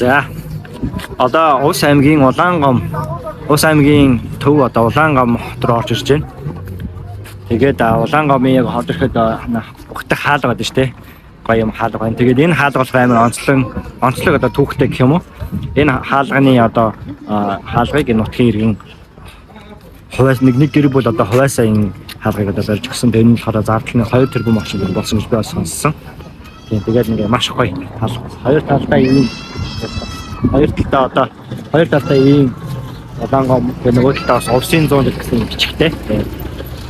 За одоо Ус аймгийн Улаангом төв одоо Улаангом хот руу орж ирж байна. Тэгээд Улаангомын яг хот ирэхэд ухтах хаалга байдаг шүү дээ. Гоё юм хаалга байна. Тэгээд энэ хаалга болох амар онцлог одоо түүхтэй гэх юм уу? Энэ хаалганы одоо хаалгыг энэ нутгийн иргэн хуваас нэг гэр бүл одоо хуваасаа энэ хаалгыг одоо барьж өгсөн. Тэр нь болохоор зардлын 2 тэрбум орчим болсон гэж би сонссон. Тэгээд нэг маш гоё хаалга. Хоёр талдаа ийм Улаангом нөгөө талаас Овсын 100 жил гэсэн бичгтэй.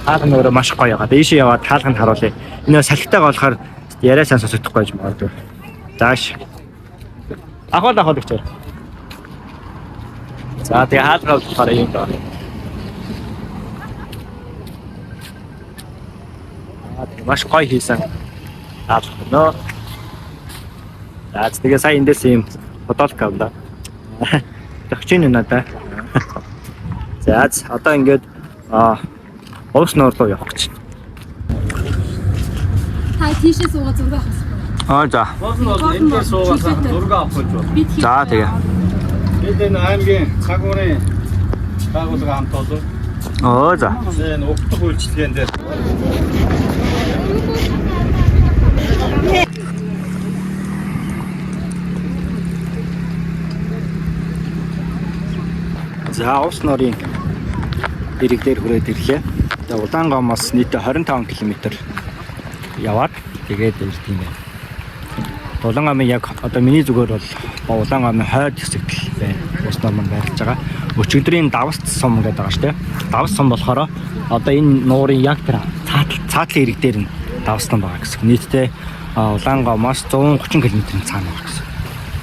Хаалга нь өөрөө маш гоё байгаа. Дээш яваад хаалганд харуулъя. Энэ салхитайгаа болохоор яриа сайн сонсохдохгүй гэж магадгүй. Зааш. Ахвал гэчээр. За тэгээ хаалга болохоор юм даа. Маш гоё хийсэн хаалга нөө. За тэгээ сая эндээс юм фотолк авлаа. Тэгч юм надаа. За одоо ингээд Ус нуур руу явах гэж. Та тийшээ суугаад зураг авах За. хэрэгтэй. Ус нь бол эндээс суугаад зураг авах гэж байна. За тэгээ. Бид энэ аймгийн цагуурын байгууллага хамт олон. За. Энэ угтах үйлчилгээнд дээр За Ус нуурын ирэг дээр хүрээд ирлээ. Тэгээ Улаангомоос нийтдээ 25 км яваад тэгээд ирд юм байна. Улаангомын яг одоо миний зүгээр бол Улаангомын хойд хэсэгт л байна. Ус нуурын байрлаж байгаа. Өчигдрийн Давс сум гэдэг байгаа шүү дээ. Давс сум болохоор одоо энэ нуурын яг тэр цаатлын ирэг дээр нь Давс сум байгаа гэсэн. Нийтдээ Улаангомоос 130 км цаана байгаа гэсэн.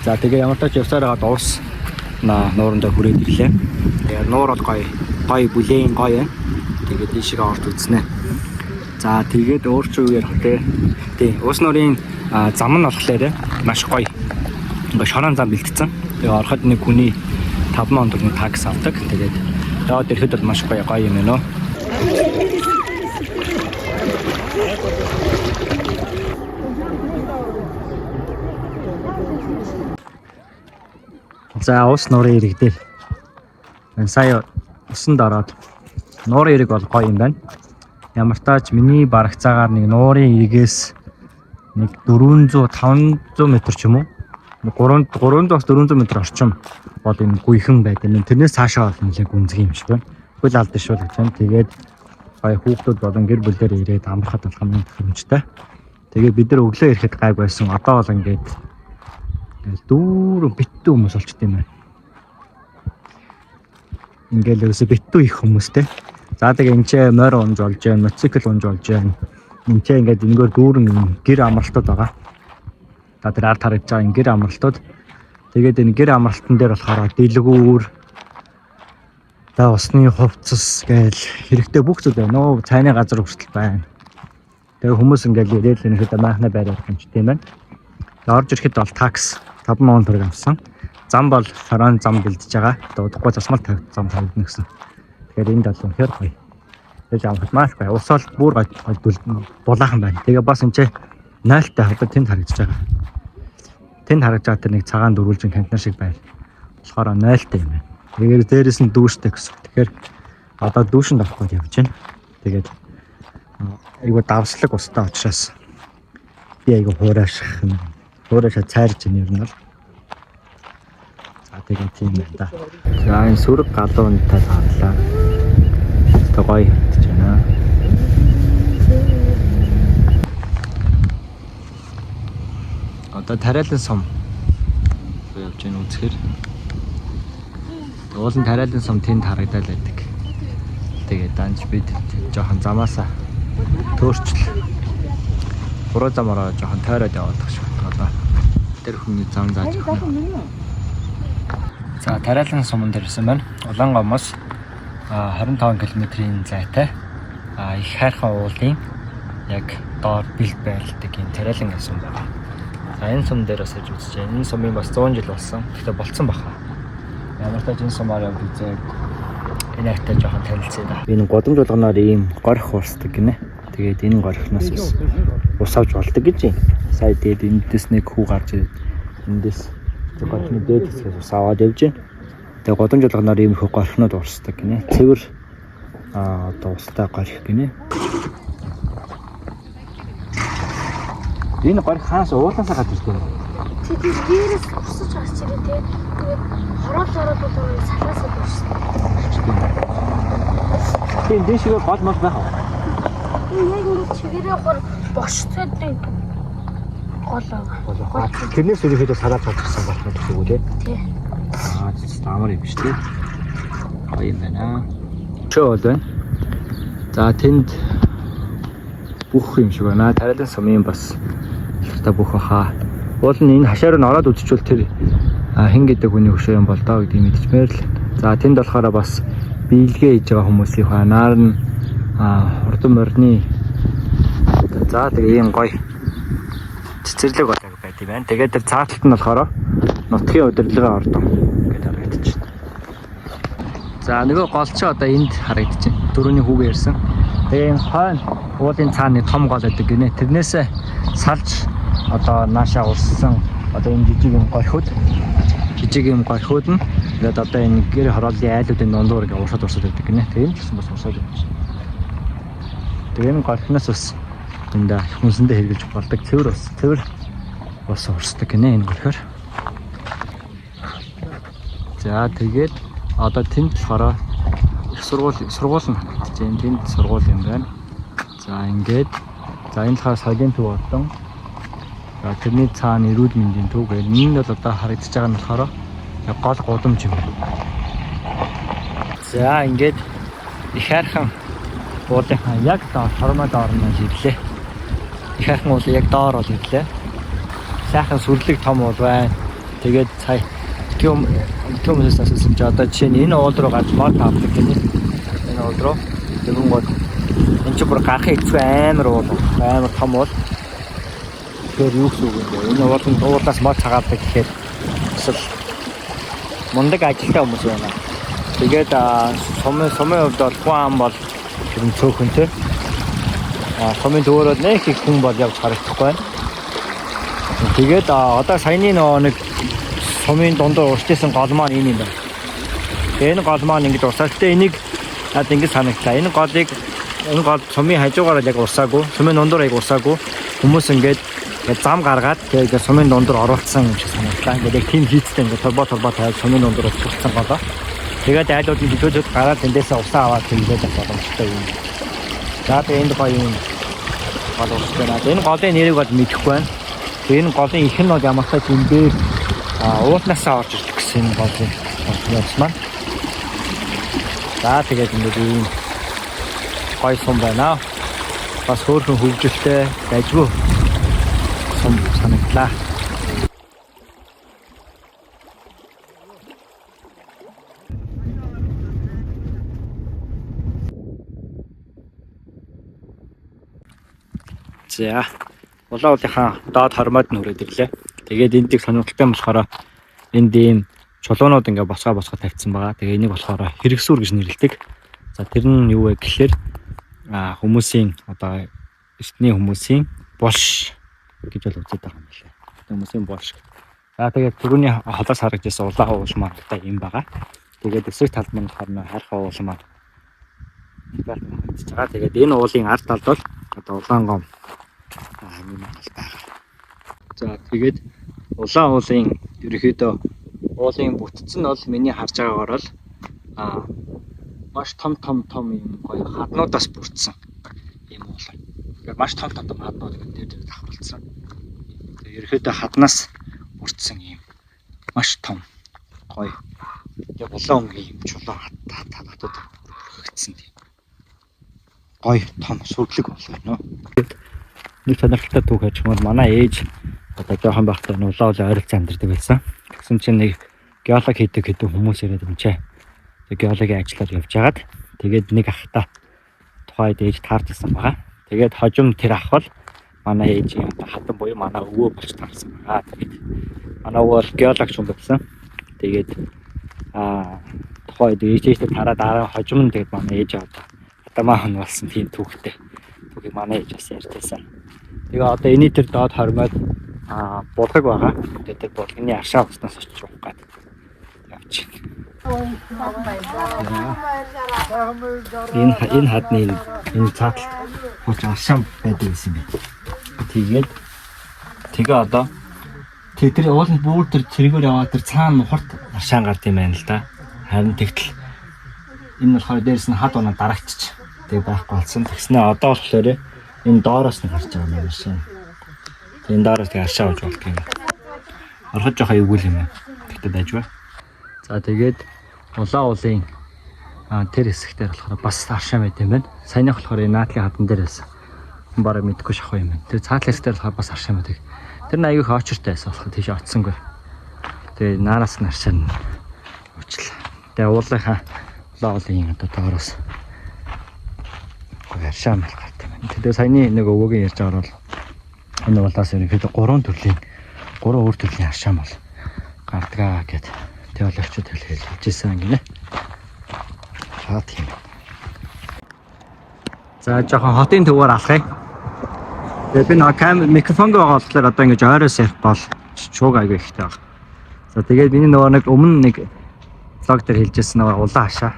За тэгээ ямар ч явсаар хагаад Ус нуурандаа хүрээд ирлээ. Тэгээ нуур бол гоё бүлээн гоё. Тэгээд тийшээ орж үзнэ. За тэгээд өөрчүүгээр тий Ус нуурын зам нь болохоор маш гоё. Ингээ шорон зам бэлдсэн. Тэгээ ороход нэг хүний 5,000 төгрөгийн такс авдаг. Тэгээд яваад ирэхэд бол маш гоё юм байна. За Ус нуурын ирэг дээр сая усанд ороод нуурын ирэг бол гоё юм байна. Ямар тач миний барагцаагаар нэг нуурын иргээс нэг 400-500 м ч юм уу 300-400 м орчим бол юм гүйхэн байдаг. Тэрнээс цаашаа бол нэлээд гүнзгий юм шиг байна. Хөл алдсан шүү гэж байна. Тэгээд гоё хүүхдүүд болон гэр бүлээр ирээд амархад болох юм хэмжтэй. Тэгээд бид нар өглөө ирэхэд гайг байсан. Одоо бол ингээд дүүрэн битүү хүмүүс болчт юм байна. Ингээл өсө битүү их хүмүүстэй. За тэгээ энэ морь унж болж байна, мотоцикл унж болж байна. Энэ ингээд энэгээр дүүрэн гэр амралтууд байгаа. За тэр ард харагдж байгаа гэр амралтууд. Тэгээд энэ гэр амралтан дээр болохоор дэлгүүр, за усны хувцас гээл хэрэгтэй бүх зүйл байна. Цайны газар хүртэл байна. Тэгээ хүмүүс ингээд ирээд энэ хэд маахна байраад юм ч тийм байна. Орж ирэхэд бол такс 5,000 төгрөг авсан. Зам бол шорон зам бэлдэж байгаа. Удахгүй засмал зам тавьдна гэсэн. Тэгэхээр энэ дал үнэхээр гоё. Тэгээд амт маш гоё. Ус бол бүр гоё дулаахан байна. Тэгээ бас энэ 0-тай хавдар тэнд харагдаж байгаа. Тэнд харагдж байгаа тэр нэг цагаан дөрвөлжин контейнер шиг байна. Болохоор 0-тай юм байна. Тэгээд дээрээс нь дүүштэй гэсэн. Тэгэхээр одоо дүүшинд авах гэж явж байна. Тэгээд айгуу давслаг устай учраас би айгуу хуурашаа цайрж ийн юм бол. За тэгээд тийм байна да. За энэ сүрэг галуунтай харлаа. Тэ гоё хийж байна. Одоо Тариалан сум явж байна үзэхээр. Уулын Тариалан сум тэнд харагдаад байдаг. Тэгээд данж бид жоохон замаасаа төөрчл. Буруу замаараа жоохон тойроод яваад байгаа шүү. Одоо тэр хүний зам зааж байна. За Тариалан суманд ирсэн байна. Улаангомоос 25 км-ийн зайтай их хайрхан уулын яг доор бэлд байрладаг энэ Тариалан сум байна. За энэ сум дээр бас хийж үзэж байна. Энэ сумын бас 100 жил болсон. Гэхдээ болцсон баха. Ямар ч энэ сумаар явж үзээ. Энэ хайтай жоохон танилцъя да. Энэ годомж болгоноор ийм горих уусдаг гинэ. Тэгээд энэ горихноос ус авч болдог гэж юм. Сая тэгээд эндээс нэг хүү гарч ирээд эндээс Голны дээд хэсгээс ус аваад явж байна. Тэгээ годамжуулганаар ийм их горхнод урсдаг гинэ. Цэвэр одоо устай горх гинэ. Энэ горх хаанаас уулаасаа гадж ирдэг юм. Тэгээд дээрээс урсаж гарч ирээ тэгээд хороол бол салаасаа дүүшсэн. Тийм дэшигээ гол мал байх уу? Яг ингэ чигээрээ бошцоод гол байгаа. Тэрнээс өөрөөр салаад чадсан болох гэдэг үү те? Тий. Амар юм шүү дээ. Гоё юм байна. Чөө байна. За тэнд бүх юм шиг байна. Тарилан сумын бас ихтэй бүх хаа. Уул нь энэ хашаар нь ороод үзчихвэл тэр хэн гэдэг хүний хөшөө юм бол доо гэдгийг мэдчихмээр л. За тэнд болохоор бас биелгээ хийж байгаа хүмүүсийн ханаар нь урдан морины за тэгээ ийм гоё цэцэрлэг болоо байд юм байна. Тэгээд тэр цааталт нь болохоор нутгийн удирдлагын ордон гэдэг харагдаж байна. За нөгөө гол ч одоо энд харагдаж байна. Дөрөвний хүүгээ ирсэн. Тэгээ энэ хойно уулын цааны том гол байдаг гинэ. Тэрнээсээ салж одоо наашаа урссан одоо энэ жижиг юм горхиуд нь тэгээд одоо энэ гэр хорооллын айлуудын дундуур ингээ урсаад байдаг гинэ. Тэгээ юм ч гэсэн бас урсаад байна. Тэгээ энэ горхноос бас энэ хүнсэндээ хэрглэж болдог цэвэр бас урсдаг гинэ энэ горхиор. За тэгээд одоо тэнд болохоор их сургууль нь харагдаж байна. Тэнд сургууль юм байна. За ингээд за энэ болохоор соёлын төв ордон. За тэрний цаана эрүүл мэндийн төв гэх энэ бол одоо харагдаж байгаа нь болохоор гол гудамж юм байна. За ингээд их хайрхан уулынхаа яг доор хормоо доор нь ирлээ. Их хайрхан уул яг доор бол ирлээ. Сайхан сүрлэг том уул байна. Тэгээд цай Томоос асуусан ч одоо жишээ нь энэ уул руу гарч мод авдаг гэнэ. Энэ уул руу тэгвэл гол энэ ч бүр гарахын хэцүү амар том уул. Тэр юу гэсэн үг вэ? Энэ уулын дуулаас мод цагаадаг гэхээр эсвэл мундаг ажилтай хүмүүс байна. Тэгээд сумын хувьд бол хүн бол тэр цөөхөнтэй. Сумын дөөрөд нэг их хүн бол явж харагдахгүй байна. Тэгээд одоо саяны нэг сумын дундуур урсчихсан гол маань энэ юм байна. Энэ гол маань ингэж урсаалтай энийг над ингэж санагдлаа. Энэ гол сумын хажуугаар яг урсаагүй, сумын дундуур яг урсаагүй. Хүмүүс ингэж зам гаргаад тэгээд сумын дундуур оруулсан юм шиг санагдлаа. Ингээд яг тийм хийцтэй ингээд торбо тавьж сумын дундуур урсгалсан голоо. Тэгээд айлууд нь хөдөөд гараад эндээс усаа аваад тэмдээд боломжтой юм. За тэгээд энд гоё юм гол урсгал байна. Энэ голын нэрийг бол мэдэхгүй байна. Энэ голын их нь бол ямартай юм бэ? Уулнаасаа орж ирдэг гэсэн голын юм маань. За тэгээд ингээд ийм гоё сум байна. Бас хөөрхөн хөвгөлтэй дайггүй сум санагдлаа. За улаан уулынхаа доод хормоод нь хүрээд ирлээ. Тэгээд энд их сонирхолтой юм болохоор энд ийм чулуунууд ингээ босгоо тавьсан байгаа. Тэгээ энийг болохоор хэрэгсүүр гэж нэрлэдэг. За тэр нь юу вэ гэхээр хүмүүсийн одоо эртний хүмүүсийн булш гэж бол үздэг байгаа юм байна. Хүмүүсийн булш. За тэгээд түрүүний холоос харагдж байсан улаан уул маань ийм байгаа. Тэгээд эсрэг талд нь болохоор хайрхаа уул маань харагдаж байгаа. Тэгээд энэ уулын ард талд бол одоо улаан гом юм байна. За тэгээд улаан уулын ерөөхдөө уулын бүтцэн бол миний харж байгаагаар бол маш том юм гоё хаднуудаас бүрдсэн юм уул. Тэгэхээр маш том хаднууд дээр давхарлцсан. Тэгээд ерөөхдөө хаднаас бүрдсэн юм маш том гоё. Тэгээд улаан өнгийн юм чулуун хатууд бүрдсэн тийм гоё том сүрлэг болно. Нэг сонирхолтой түүх хийж байгаа манай ээж одоо жоохон байхдаа улаан уулын ойролцоо амьдардаг байсан. Тэгсэн чинь нэг геолог хийдэг хүмүүс ирээд юмчээ. Тэг геологийн ажлаар явж хагаад тэгээд нэг ахта тухайд ээж таарсан байгаа. Тэгээд хожим тэр ах бол манай ээж юм хатан буюу манай өвөө болж таарсан байгаа. Тэгээд манай өвөө бол геологч хүн байсан. Тэгээд тухайд ээжтэй тараад дараа хожим нь тэгээд манай ээж одоо хатамаа хон болсон тийм түүхтэй. Түүхийг манай ээж бас ярьжсэн. Тэгээ одоо эний тэр доод хормоод булгаг байгаа. Тэгээд тэр булганы аршаа уснаас очиж уух гээд явж байна. Энэ хадны энэ цаатал хууч аршаа байдаг юм бэ. Тэгээд одоо тэр ууланд бүр тэр цэргээр яваад тэр цаана хурд аршаан гард юм байна л да. Харин тэгтэл энэ болохоор дээрс нь хад унаа дараагчиж тэг байхгүй болсон. Тэгснэ одоо болохоор энэ доороос нь гарч байгаа юм шиг. Энэ доороос тэг аршаа ууж болт юм. Ороход жоохон эвгүй юм байна. Тэгтээ байж ба. За тэгээд улаан тэр хэсэгтэр болохоор бас аршаа байт юм байна. Саяных болохоор энэ наадлын хатан дээрээс бараг мэдгүй шахах юм байна. Тэр цаатлын хэсэгтэр болохоор бас аршаа байдаг. Тэр нь аюух очиртай байсан болохоор тийш очсонгүй. Тэгээ наараас нь аршаа уучлаа. Тэгээ уулынхаа улаан одоо доороос аршаа мэл гарт юм байна. Тэгээ саяны нэг өвөгийн ярьж байгаа бол энэ улаас ерөнхийдөө 3 өөр төрлийн аршаа мал гардгаа гэд теологчид хэлжсэн гинэ. За тийм. За жоохон хотын төвөөр алхах. Тэгээд би нэг микрофон байгаа болохоор одоо ингэж ойроос ярих бол шууг аягүй ихтэй баг. За тэгээд миний нэг өмнө нэг влог дээр хэлжсэн нэг улаан хашаа.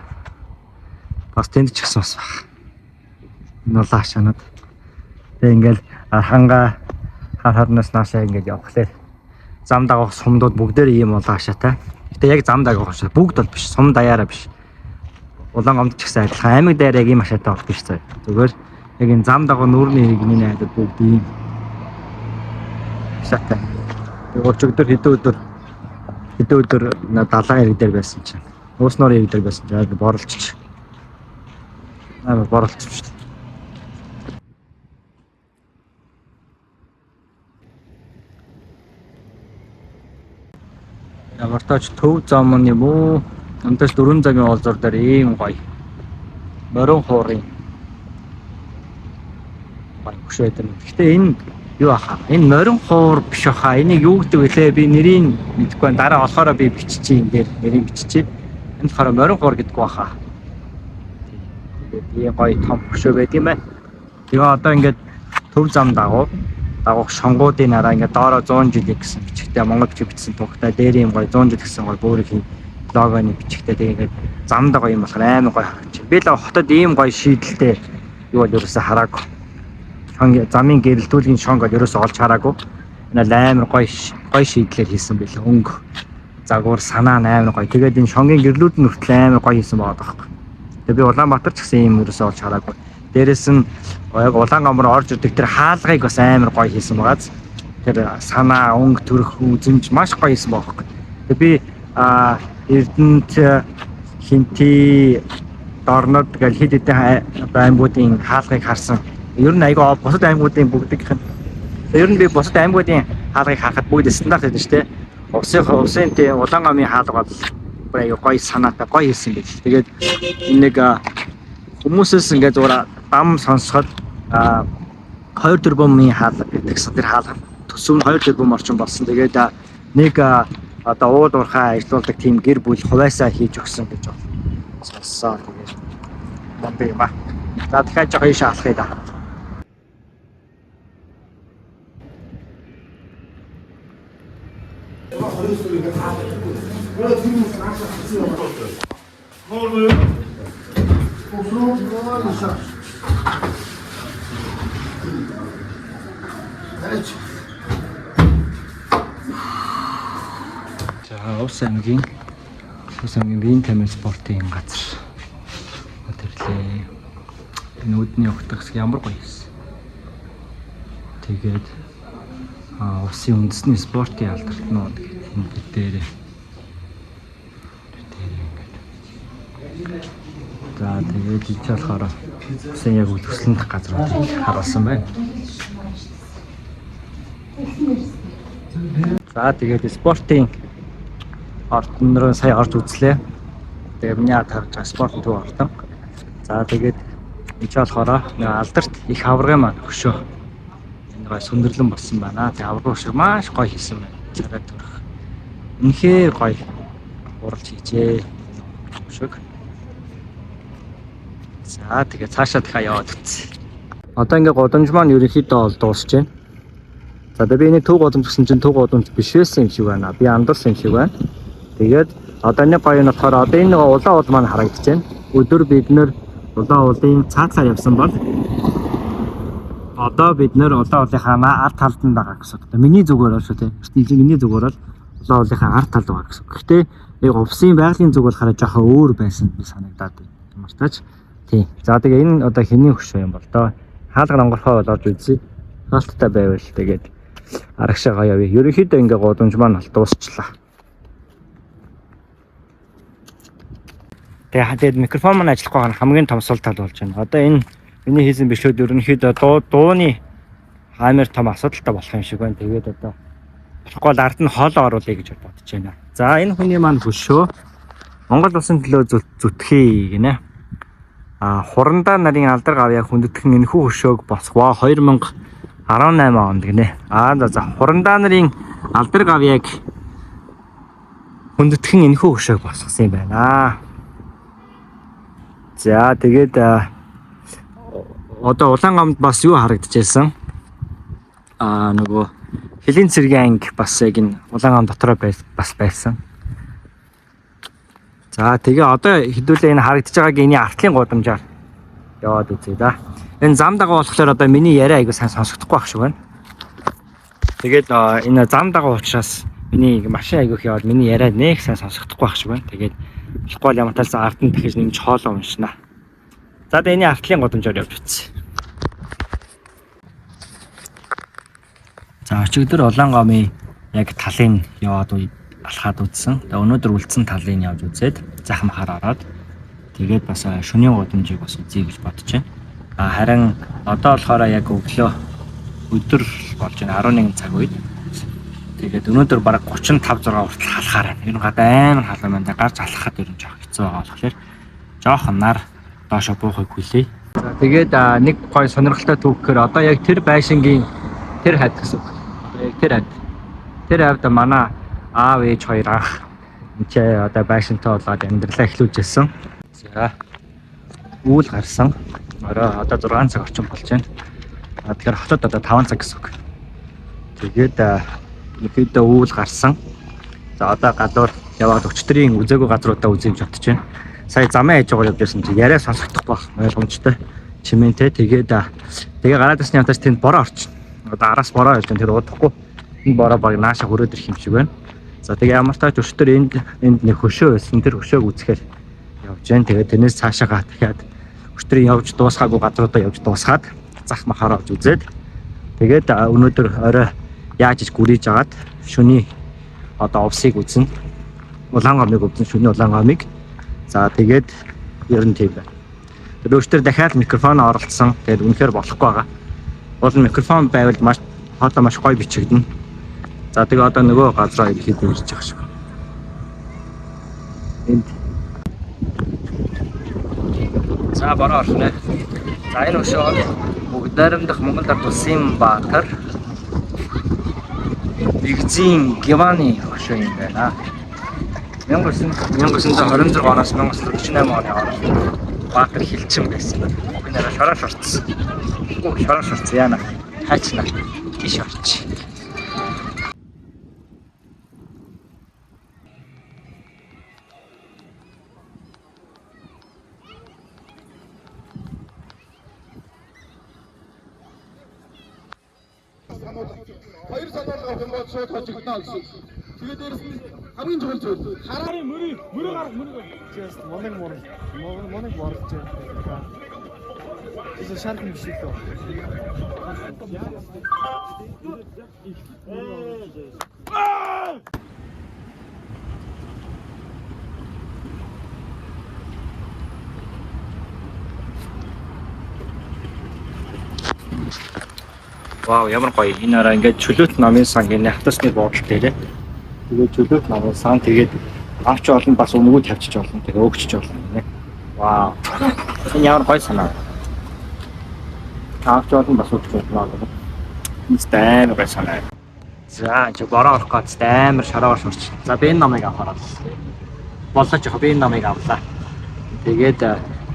Бас тэнд ч гэсэн бас баг. Энэ улаан хашаанууд. Тэгээд ингээл ханга харнаас наашаа ингэж явхлаа. Зам дагах сумдууд бүгдээр ийм улаан хашаатай. Гэтэ яг зам дагах хашаа бүгд бол биш, сум даяараа биш. Улаан гомд ч гэсэн адилхан аймаг даяар яг ийм хашаатай бол биш заа. Зүгээр яг энэ зам дагах нүүрний иргэний найдад бүгд ийм хашаатай. Тэгээд өчигдөр хэдэн өдөр далайн ирэг дээр байсан чинь. Уусноор ирэг дээр байсан чинь борлолч. Борлолч. Ямартаач төв зам юм уу? Амтас 4 цагийн олзор дээр ийм гоё. Морин хуурын багш байдаг. Гэхдээ энэ юу ахаа? Энэ морин хуур биш ахаа. Энийг юу гэдэг вэ? Би нэрийг мэдэхгүй байна. Дараа олохороо би биччихье энэ дээр. Нэрийг биччихье. Энэ болохоор морин хуур гэдэг баха. Тэгээд ийм гоё том багш байдаг юм байна. Тэгээ одоо ингээд төв зам дагуух шонгуудын араа ингээд доороо 100 жил гэсэн бичгтэй Монгол бичиг бичсэн түүхтэй дээр юм гоё 100 жил гэсэн гоё бөөрийн логоны бичгтэй тэгээ ингээд зам дагуу юм болохоор амар гоё харагдчих. Би л хотод ийм гоё шийдэлтэй юу бол ерөөсө хараагүй. Замын гэрэлтүүлгийн шонг бол ерөөсө олж хараагүй. Энэ амар гоё шийдлэр хийсэн байлаа. Өнгө загвар санаа амар гоё. Тэгээд энэ шонгийн гэрлүүд нь хүртэл амар гоё хийсэн байгаа байхгүй. Тэгээ би Улаанбаатар ч гэсэн ийм ерөөсө олж хараагүй. Дээрээс нь яг улаан гомор орж ирдэг тэр хаалгыг бас амар гоё хийсэн байгааз. Тэр санаа, өнгө, төрх, үзэмж маш гоё хийсэн байгаа. Тэгээ би Эрдэнэт Хинти Дорнод гэл хэд хэдэн аймагуудын хаалгыг харсан. Ер нь айгаа бусад аймагуудын бүгдийнх нь. Ер нь би бусад аймагуудын хаалгыг харахад бүгд стандарт байдаг шүү дээ. Усын тийм улаан гомын хаалга бол бүр айгаа гоё санаатай гоё хийсэн гэж. Тэгээд нэг хүмүүсээс ингээд зураа ам сонсоход 2 тэрбумын хаалга гэдэгсэн тэр хаалга төсөв нь 2 тэрбум орчим болсон. Тэгээд нэг одоо уул уурхай ажилладаг тийм гэр бүл хуваасаа хийж өгсөн гэж сонссоо. Тэгээд бомб юм аа. За дахиад жоо ийш алхахыг да. За Ус аймгийн биеийн тамир спортын газар. Өдөрлөө. Энэ өдний өгдөх хэсэг ямар гоё юм. Тэгээд усын үндэсний спортын алдартнууд гэх дээр ингээд. За тэгээд ич болохоор усын яг төсөлнөх газруудыг харуулсан байна. За тэгээд спортын ордон руу сая орж үзлээ. Тэгээд миний харж байгаа спортын төв ордон. За тэгээд ич болохоор алдарт их аваргын маань хөшөө. Энэ гой сүндэрлэн болсон байна. Тэгээд аваргын хөшөө маш гоё хийсэн байна. Цагаад төрөх. Үнэхээр гоё уралж хийжээ. Хөшөөг. За тэгээд цаашаа дахиад яваад үтсэн. Одоо ингээ годамж маань ерөнхийдөө ол дуусч байна. За би энэ төв голомж гэсэн чинь төв голомж биш байсан юм шиг байна. Би андуурсан юм шиг байна. Тэгээд одоо энэ гоё нь болохоор одоо энэ нэг улаан уул маань харагдаж байна. Өдөр бид нэр улаан уулын цаатлаар явсан бол одоо бид нэр улаан уулынхаа ард талд нь байгаа гэсэн. Одоо миний зүгээр бол шүү дээ. Ертөнцийн миний зүгээр бол улаан уулынхаа ард талд байгаа гэсэн. Гэхдээ яг увсын байгалийн зүг болохоор жоохон өөр байсан би санагдаад байна. Мартаач. Тийм. За тэгээ энэ одоо хэний хөшөө юм бол доо. Хаалга онгорхоо бол орж үзье. Хаалттай байвал тэгээд арагшаага явъя. Ерөнхийдөө ингээ голомж маань дуусчлаа. Тэгээд микрофон маань ажиллахгүй байгаа хамгийн том сул тал болж байна. Одоо энэ миний хийсэн бичлэгүүд ерөнхийдөө дууны амар том асуудалтай болох юм шиг байна. Тэгээд одоо болохгүй ард нь хоолоо оруулъя гэж бодож байна. За энэ хүний маань хөшөө Монгол улсын төлөө зүтгэе гинэ. Хурандаа нарын алдар гавьяа хүндэтгэн энэхүү хөшөөг босгоо 2018 онд гинэ. За хурандаа нарын алдар гавьяаг хүндэтгэн энэхүү хөшөөг босгосон юм байна. За тэгээд одоо Улаангамд бас юу харагдчихсан? Нөгөө Хэлийн цэргийн анги бас яг энэ Улаангам дотроо бас байсан. За тэгээ одоо хэдүүлээ энэ харагдаж байгааг энэ артлын гудамжаар яваад үзье да. Энэ зам дагуу болохоор одоо миний яриа айгу сайн сонсогдохгүй байх шиг байна. Тэгээд энэ зам дагуу учраас миний машин айгуух яваад миний яриа нэг сайн сонсогдохгүй байх шиг байна. Тэгээд болохгүй ямар талсан ард нь дахиж нэмж хоолоо уншина. За тэгээ энэ артлын гудамжаар явж үзье. За өчигдөр Улаангамын яг талын яваад алхаад үзсэн. Тэгээ өнөөдөр үлдсэн талын явж үзээд захим хараад тэгээд бас шөнийн гудамжийг бас үзье гэж бодож байна. Харин одоо болохоор яг өглөө өдөр болж байна 11 цаг үед. Тэгээд өнөөдөр бараг 35 6 хүртэл халахаар байна. Энэ гадаа амар халуун байна. Гарч алхахад ер нь жоох хэцүү байгаа болохоор жоохон нар доошо буухыг хүлээе. За тэгээд нэг гой сонирхолтой түүхээр одоо яг тэр байшингийн тэр хад гэсэн. Тэр хавьд манай аав ээж хоёр ах энэ одоо байшинтай болоод амьдралаа эхлүүлжсэн. За үүл гарсан. Орой одоо 6 цаг орчим болж байна. Тэгэхээр хотод одоо 5 цаг гэсэн үг. Тэгээд ихэдээ үүл гарсан. За одоо гадуур яваад өчтөрийн үзээгүй газруудаа үзье гэж бодож байна. Сая замын ээж байгаа явдсан чи яриа сонсохдох байх ойлгомжтой. Чимэнтэй тэгээд гараад ирсний хамтаас тэнд бороо орчин. Одоо араас бороо явж тэр удахгүй энэ бороо баг нааша хөрөөд ирэх юм шиг байна. За тэгээ ямар тач өчтөр энд нэг хөшөө байсан. Тэр хөшөөг үзэхээр явж байна. Тэгээд тэрнээс цаашаа дахиад өчтөр явж дуусгаагүй газруудаа явж дуусгаад зах махаараа авч үзээд тэгээд өнөөдөр орой яаж ич гүрийж агаад шөний одоо овсыг үзнэ. Улаангамыг үзнэ, шөний Улаангамыг. За тэгээд ер нь тийм байна. Тэр өчтөр дахиад микрофон оролцсон. Тэгээд үнэхээр болохгүй байгаа. Бол микрофон байвал маш одоо маш гоё бичигдэнэ. За тэгээ одоо нөгөө газраа ихэд ирж байгаа шүү. Энд. За бороо орно. За энэ өшөө бүгд найрамдах Монгол ард улсын баатар Бигзийн Геваны өшөө юм байна. 1926 оноос 1948 оны хооронд баатар хилчин байсан. Би нэрээ шорош орцсон. Шорош орцсон яана. Хайчна. Тиш орч. Хоёр санаалга авах юм бол шууд хожигдно гэсэн. Тэгээд дээрэс нь хамгийн чухал зүйл хараа мөрөө гар just моног борч. Isso шарх юм шиг тоо. Вау, ямар гоё. Энэ араа ингээд чөлөөт намын сан гэнэ хатасны буудлын дээрээ. Тэгээд чөлөөт намын сан тэгээд авч олон бас өнгөө тавьчих болно. Тэгээд өгчөж болно гэнэ. Вау. Энэ ямар гоё санаа. Авч олон бас өгч болно гэнэ. Энэ гоё санаа. За, чи бороо орох гэж амар шараа оршиж. За, би энэ намыг авахаар. Боллоо ч би энэ намыг авлаа. Тэгээд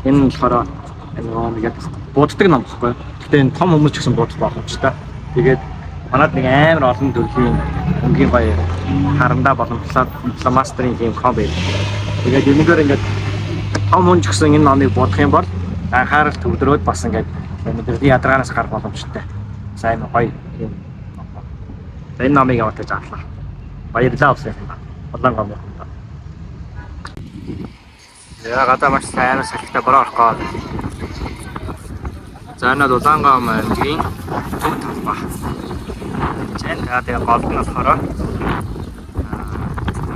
энэ болохоор энэ нэг бууддаг нам баггүй. Гэтэ энэ том хүмүүс ч гэсэн буудах байх юм чи та. Тэгээд Манайд нэг амар олон төрлийн өнгийн гоё харандаа боломжлоод мастерын тийм ком байв. Тэгээд энэгээр ингээд том хүн ч гэсэн энэ номыг бодох юм бол анхаарал төвлөрөөд бас ингээд мэдрэлийн ядаргаанаас гарах боломжтой. Сайн гоё юм. Энэ номыг аваад жаалаа. Баярлалаа ус юм ба. Улаан гом юм ба. Яа гадаа маш сайн салхитай бороо орох гоо. За энэ улаан гом гийн төв талбай. Чэн тэгээ голд нь болохоор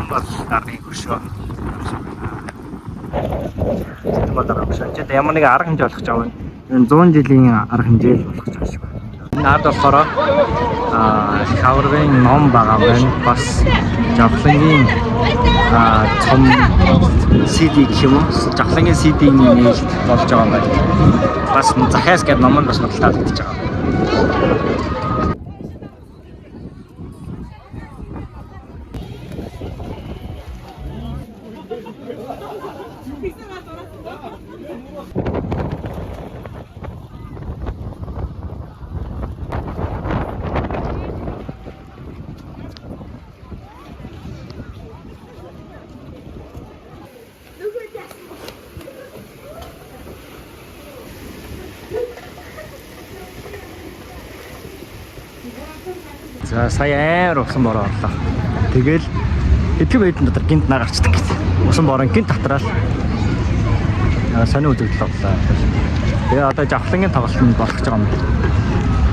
бас дарны хөшөө. Тэгээд ямар нэг арга хэмжээ болох гэж байгаа юм. Энэ 100 жилийн арга хэмжээ болох гэж байна. Энэ ард болохоор шаврын ном байгаа байна. Бас жавхлангийн том CD гэх юм уу? Жавхлангийн CD-ний нээлт болж байгаа юм байна. Бас захиас гэдэг ном нь бас худалдаалагдаж байгаа. За сая амар усан бороо орлоо. Тэгэл хэдхэн байдлын дотор гинт нагарчдаг гэсэн. Усан бороо гинт татраал. Сони үзэгдэл боллоо. Тэгээ одоо жавхлангийн тоглолт нь болох гэж байгаа юм.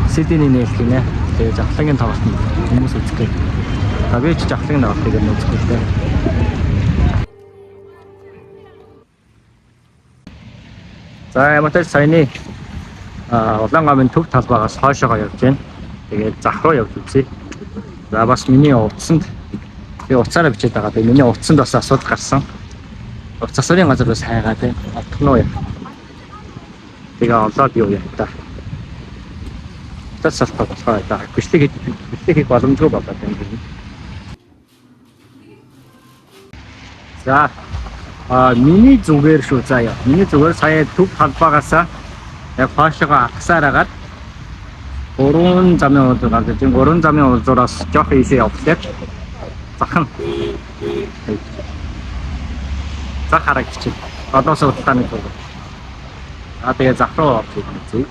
CD-ний нээлт гинэ. Тэгээ жавхлангийн тоглолт нь хүмүүс үзэх гээд. За би ч жавхлангийн тоглолтыг нь үзэх гээд. За ямаатай саяны улаан гомын төв талбайгаас хойшоогоо явж байна. Тэгээд зах руу явж үзье. За бас миний утсанд би уцаараа бичээд байгаа. Тэгээд миний утсанд бас асуудал гарсан. Утас асарын газар бас хайгаа тийм. Олтгоно яа. Тэгээ олоод юу яа та. Утас салбар болохоо та. Бичлэг хийх боломжгүй болоод байна. За миний зүгээр шүү заа яа. Миний зүгээр сая төв талбайгаасаа яг хойшоогоо алхасаар агаад 3 замын уулзуур гарч ийн 3 замын уулзуураас жоох ийшээ явуулаад захын зах харагдчих. Одоос удааны туг. Тэгээ зах руу орчих юм.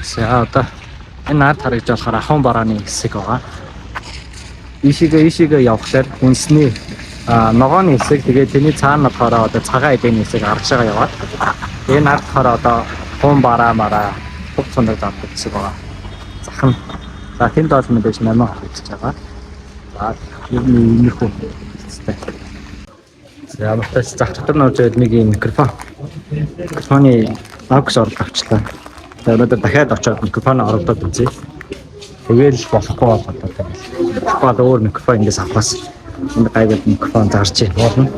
За одоо энэ ард харагдж болохоор ахын барааны хэсэг байгаа. Ийшээгээ явхлаар үнснээ ногооны хэсэг тэгээд тэний цаана болохоор одоо цагаан эдэний хэсэг аргашаага яваад энэ ард болохоор одоо хун бараа мараа хөв цондог завдаг хэсэг байгаа. Захын. За тэнд бол мэдээж намаа харагдаж байгаа. За юм иймэрхүү хэвчтэй. За батас зах дотор нууж байгаад нэг юм микрофоны авкс орлоо авчлаа. Тэгээд дахиад очиод микрофон оролдоод үзье. Тэгээл болохгүй болоод тэгэл. Багт өөр микрофон ингээс авахаас энэ гайвал микрофон зарж болно.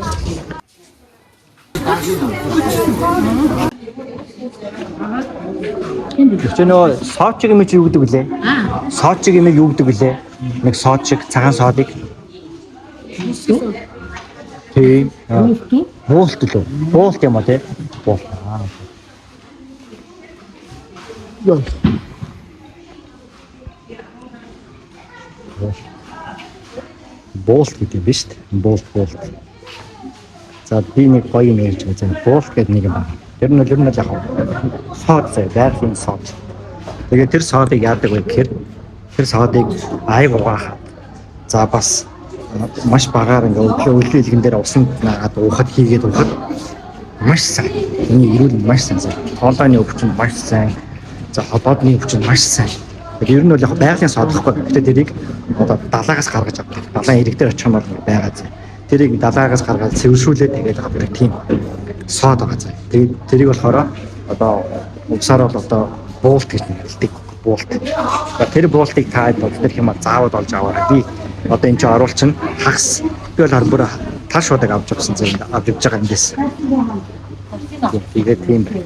Өчнөө соочиг юм чи юу гэдэг вүлээ? Соочиг юм юу гэдэг вүлээ? Нэг соочиг цагаан соодыг. Тийм. Буулт лөө. Буулт юм аа тий. Буулт. Яа. Буулт гэдэг юм биш үү? Буулт. За би нэг гоё юм ярьж байгаа. Буулт гэдэг нэг юм байна. Тэр нь яг соод зай, байгалийн соод. Тэгээд тэр соодыг яадаг вэ гэхээр тэр соодыг айг угаахад. За бас маш багаар ингээ өглөө илгэн дээр усанд наагаад уухад хийгээд уухад маш сайн. Эний эрүүл маш сайн. Хоолойны өвчин маш сайн. За холбоодны өвчин маш сайн. Ер нь бол яг байгалийн сод гэхгүй. Гэтэ тэрийг одоо далаагаас гаргаж авдаг. Далайн ирэг дээр очих юм бол байгаа зэ. Тэрийг далаагаас гаргаад цэвэршүүлээд тэгээд авдаг тийм сод байгаа зэ. Тэгээд тэрийг болохоор одоо угсаар бол одоо буулт гэж нэрлэдэг. Буулт. Тэр буултыг та бол тэр юм заавал олж аваарай. Би одоо энэ ч оруулчин хагас. Би бол бүр тал шуудаг авч явсан зэ авч явж байгаа эндээс. Тэгээд тийм байна.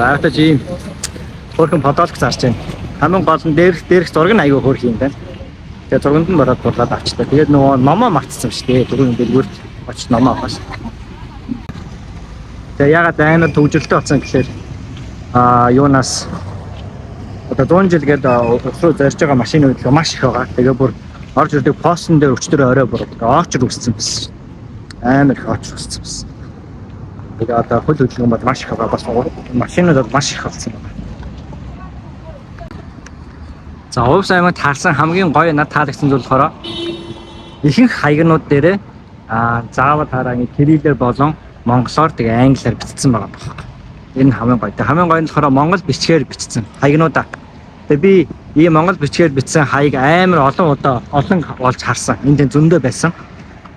За одоо жим хөрхөн подолк зарч байна. Хамгийн гол нь дээрх зураг нь аягүй хөрх юм байна. Тэгээ зурганд нь бороод бодлоод авчлаа. Тэгээд нөгөө номоо мартсан шүү дээ. Дөрөв дэлгүүрт очиж номоо авах. Тэгээ ягаад айна төвжөлтөй болсон гэхээр юунаас одоо 100 жилгээд уусруу зарж байгаа машины хөдөлгөөн маш их байгаа. Тэгээ бүр орж ирдэг постн дээр өчтөр орой бүр очр үссэн байсан. Амар их очр үссэн байсан. Тэгээ одоо хөл хөдөлгөөн бол маш их байгаа. Бас машинууд маш их болсон байна. За Увс аймагт харсан хамгийн гоё над таалагдсан зүйл болохоор ихэнх хаягнууд дээр заавал хараа кириллээр болон монголоор тэгээ англиар бичсэн байгаа байна. Энэ хамгийн гоё. Тэгээ хамгийн гоё нь болохоор монгол бичгээр бичсэн хаягнуудаа. Тэгээ би ийм монгол бичгээр бичсэн хаяг амар олон олж харсан. Энд зөндөө байсан.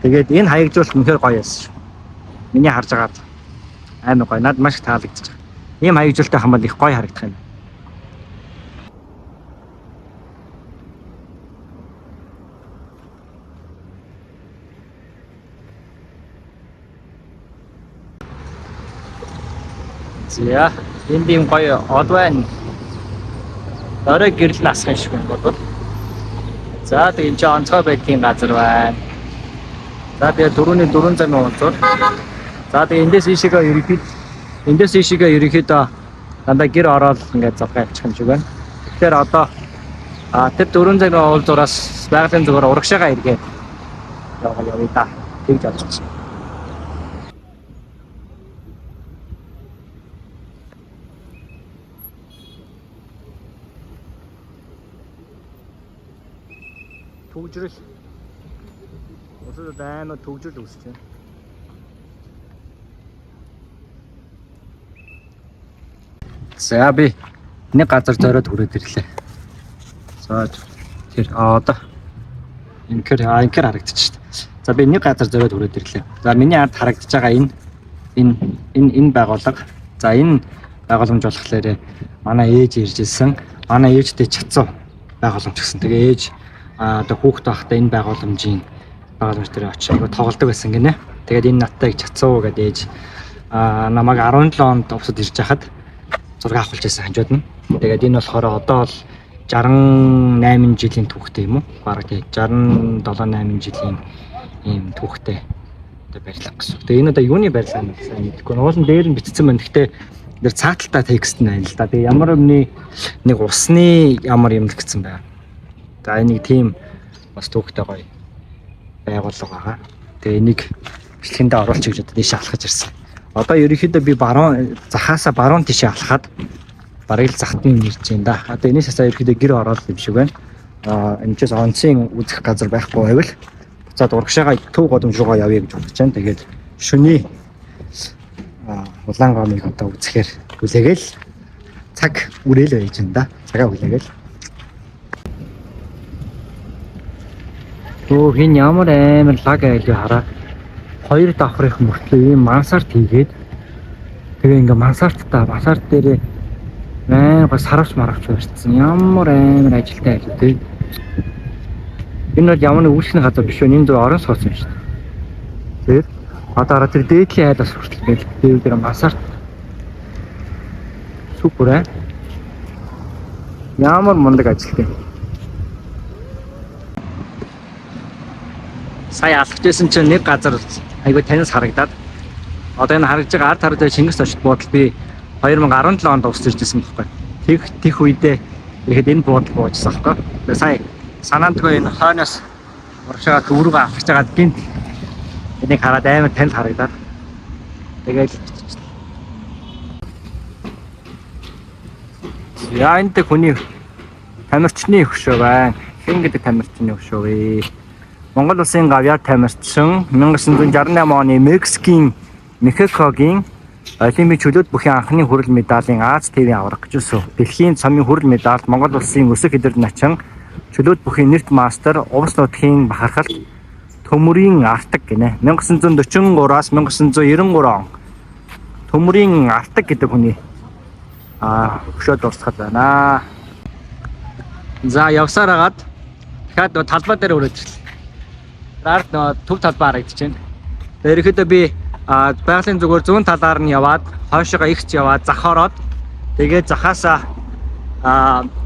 Тэгээд энэ хаягжуулалт үнэхээр гоё байсан шүү. Миний харж байгаа амар гоё. Надад маш их таалагдчих. Ийм хаягжуулалттай хамбал их гоё харагдах юм. За энд ийм гоё од байна. Орой гэрэл насах шиг байна бодвол. За тэгээ энэ ч онцгой байдгийн газар байна. За тэгээ дөрөвний 400 унцор. За тэгээ эндээс ийшээгээ ерөнхийдөө дандаа гэр ороод ингээд завгаа явчих юм шиг байна. Тэгэхээр одоо тэр 400 уулзуураас байгалийн зүгээр урагшаага эргээд явъя да. Тэгж бодчих. Төвжрөл. Өсөд аймаг төвжрөл үүсэж байна. За би нэг газар зориод хүрээд ирлээ. За тэр одоо инкер харагдчих. За би нэг газар зориод хүрээд ирлээ. За миний ард харагдаж байгаа энэ байгууллага. За энэ байгууламж болохоор манай ээж ирж ирсэн. Манай ээжтэй чацуу байгууламж гэсэн. Тэгээ ээж одоо хүүхэд байхдаа энэ байгууламжийн байгууламж дээр очиж тоглодог байсан гинэ. Тэгээд энэ надтай чацуу гэдэг ээж намайг 17 онд Увсад ирж хахад зураг авахулж байсан хажууд нь. Тэгээд энэ болохоор одоо л 68 жилийн түүхтэй юм уу? Бараг тийм 67-8 жилийн ийм түүхтэй одоо барилга гэсэн. Тэгээд энэ одоо юуны барилга юм бэ сайн мэдэхгүй. Нуулан дээр нь бичсэн байна. Гэхдээ дээр цааталтай текст нь байна л да. Тэгээд ямар нэг усны ямар юм л гэсэн байна. За энийг тийм бас түүхтэй гоё байгууллага байгаа. Тэгээ энийг бичлэгэндээ оруулчих гэж одоо тийш алхаж ирсэн. Одоо ерөнхийдөө би захаасаа баруун тишээ алхаад бараг л захтан ирж байна да. Одоо энэс хасаа ерөнхийдөө гэр ороод юм шиг байна. Энэчээс онцын үзэх газар байхгүй байвал буцаад урагшаага төв годомж руугаа явъя гэж бодож байна. Тэгээд шөнийн улаан гомыг одоо үзэхээр хүлээгээл цаг үрээл байж байна да. Цагаа хүлээгээл. Оо хин ямар амар лаг айлгүй хараа. Хоёр давхрынх мөртлөө ийм мансарт хийгээд тэгээ ингээ мансарт дээр бас харавч барьсан. Ямар амар ажилтай айлгүй тий. Энэ бол ямар нэг үйлчлэх газар биш үү? Энэ зөв орон сууц юм шүү дээ. Тэгээд одоо тэр дээдлийн айлаас хүртэл байл. Тэгээд тэр мансарт супер аа. Ямар мундаг ажилтай. Сая алхажсэн чинь нэг газар айгүй таньс харагдаад одоо энэ харагдж байгаа ард харагдаж Чингис очд буудал би 2017 онд усж иржсэн байхгүй. Тех үедээ ихэд энэ буудал буужсан байхгүй. Тэгээ сая санаандгүй энэ хойноос урагшаа дүүргөө авчиж байгаа гинт энийг хараад амар таньс харагдаад тэгээд яа энэ хүний тамирчны хөшөө байна. Хэн гэдэг тамирчны хөшөө вэ? Монгол улсын гавьяар тамирчин 1968 оны Мексикийн Мехикогийн Олимпийн чөлөөт бүхий анхны хүрэл медалийн Аз ТV-ийн аврах гэж өсөв. Дэлхийн цомын хүрэл медаль Монгол улсын өсөх хэдэр начин чөлөөт бүхий нэрт мастер Увс нутгийн бахархалт төмөрийн артаг гинэ. 1943-аас 1993 он төмөрийн артаг гэдэг хүний хөшөө дурсгал байна. За явсаар хагаад дахиад талбай дээр өрөөж ирлээ. Ард төв талбай харагдаж байна. Ерөнхийдөө би байгалийн зүгээр зүүн талаар нь яваад хойшоогоо ихч яваад зах ороод Тэгээд захаасаа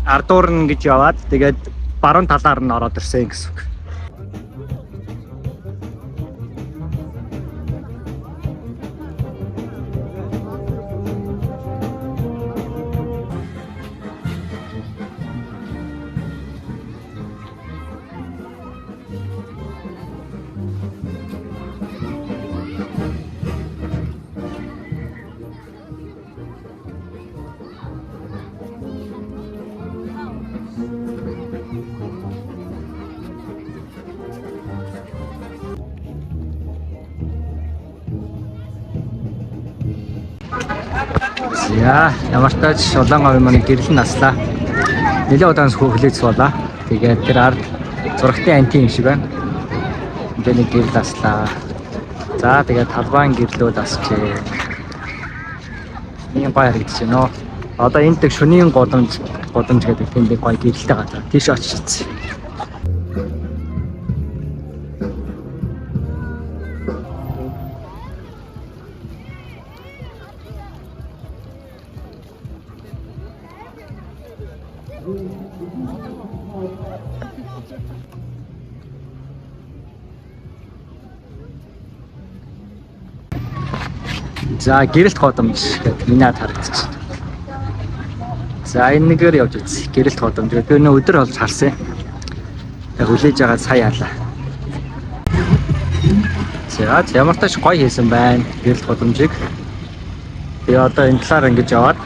ардуурна гэж яваад тэгээд баруун талаар нь ороод ирсэн гэсэн үг. За ямар ч тач улаан говийн маань гэрэл наслаа. Нэлээд удаан хөлөөц болоо. Тэгээд тэр ард зурагтын антин юм шиг байна. Энд нэг гэрэл наслаа. За тэгээд талбайн гэрлүүд асчээ. Ийм гоё харагдаж байна. Одоо энэ дэг шөнийн годомж гэдэг тийм гоё гэрэлтэй газар. Тийш очиж. За гэрэлт годомж гэдэг минийд харагдчих. За энэ нэгээр явж үзье. Гэрэлт годомж. Би өнөө өдөр болж харсан. Яг хүлээж байгаа сая яалаа. За ямар ч тач гоё хийсэн байна. Гэрэлт годомжийг. Тэгээ одоо энэ талаар ингэж яваад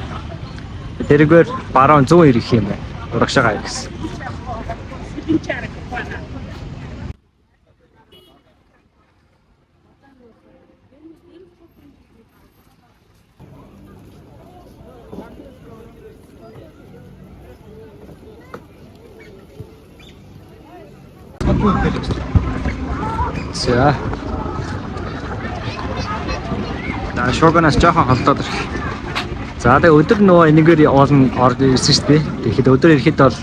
тэргээр баруун 100 ирэх юм байна. Урагшаага гэсэн. За. Шууганаас жоохон холдоод ирлээ. За тэгээ өдөр нөгөө энэгээр орж ирсэн шүү дээ. Тэгэхэд өдөр ирэхэд бол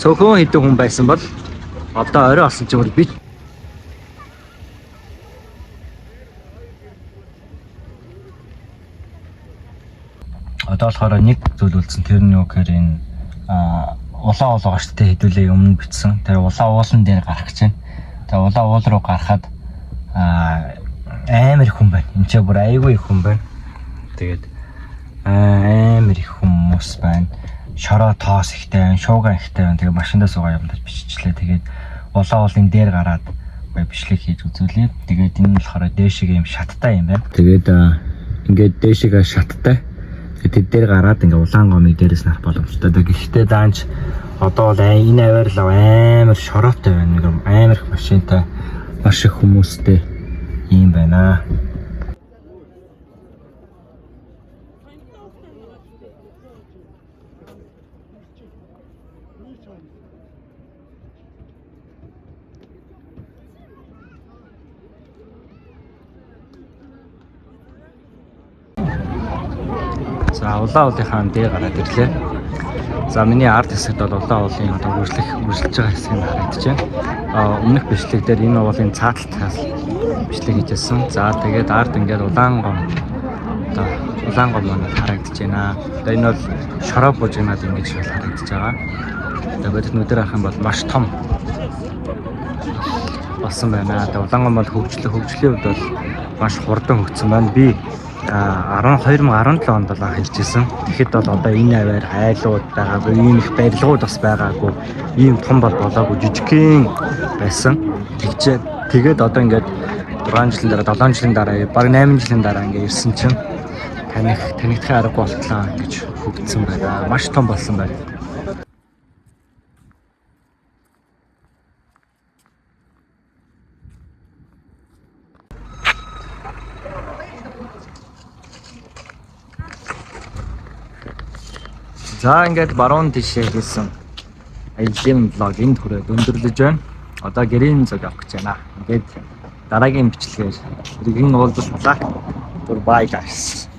цөөхөн хэдэн хүн байсан бол одоо орой болсон ч юм уу би одоо болохоор нэг зүйл үлдсэн. Тэр нь юу гэхээр энэ улаан уулгаа шүү дээ хэдүүлээ өмнө бичсэн. Тэр улаан уулан дээр гарах гэж байна. Тэгээ улаан уул руу гарахад амар их хүн байна. Энд ч бүр айгүй их хүн байна. Тэгээд амар их хүмүүс байна. Шороо тоос ихтэй байна, шууган ихтэй байна. Тэгээ машиндаа суугаа юмдаж биччихлээ. Тэгээд улаан уулын дээр гараад бичлэг хийж үзүүлээ. Тэгээд энэ нь болохоор дээшээ юм шаттай юм байна. Тэгээд ингээд дээшээ шаттай. Тэгээд тэр дээр гараад ингээ улаан гомыг дээрээс нарах боломжтой. Гэхдээ даанч одоо бол энэ аваар л амар шороотой байна. Нэг амар их машинтай, маш их хүмүүстэй юм байна. За улаан уулынхаа дээр гараад ирлээ. За миний арт хэсэгт бол улаан уулын одоо үргэлжлэж байгаа хэсэг нь харагдаж байна. Өмнөх бичлэг дээр энэ уулын цааталтаас бичлэг хийжсэн. За тэгээд арт ингээд улаан гом маань харагдаж байна. Одоо энэ бол шороо бужигнаад ингэж харагдаж байгаа. Одоо бодит нүдээр харах юм бол маш том болсон байна. Одоо улаан гом бол хөгжлийн хувьд бол маш хурдан хөгжсөн байна. Би 2017 онд бол анх хэлжсэн. Тэгэхэд бол одоо энэ аваар айлууд байгаагүй, ийм их барилгууд бас байгаагүй, ийм том болоогүй, жижигхэн байсан. Тэгээд одоо ингээд 6 жилийн дараа, 7 жилийн дараа, баг 8 жилийн дараа ингээд ирсэн чинь танигдахын аргагүй болтлоо гэж хөгжсөн байна. Маш том болсон байна. За ингээд баруун тишээ хийсэн ажлын влог энд хүрээд өндөрлөж байна. Одоо гэрийн зог авах гэж байна. Ингээд дараагийн бичлэгээр иргэн уулзлаа. Goodbye guys.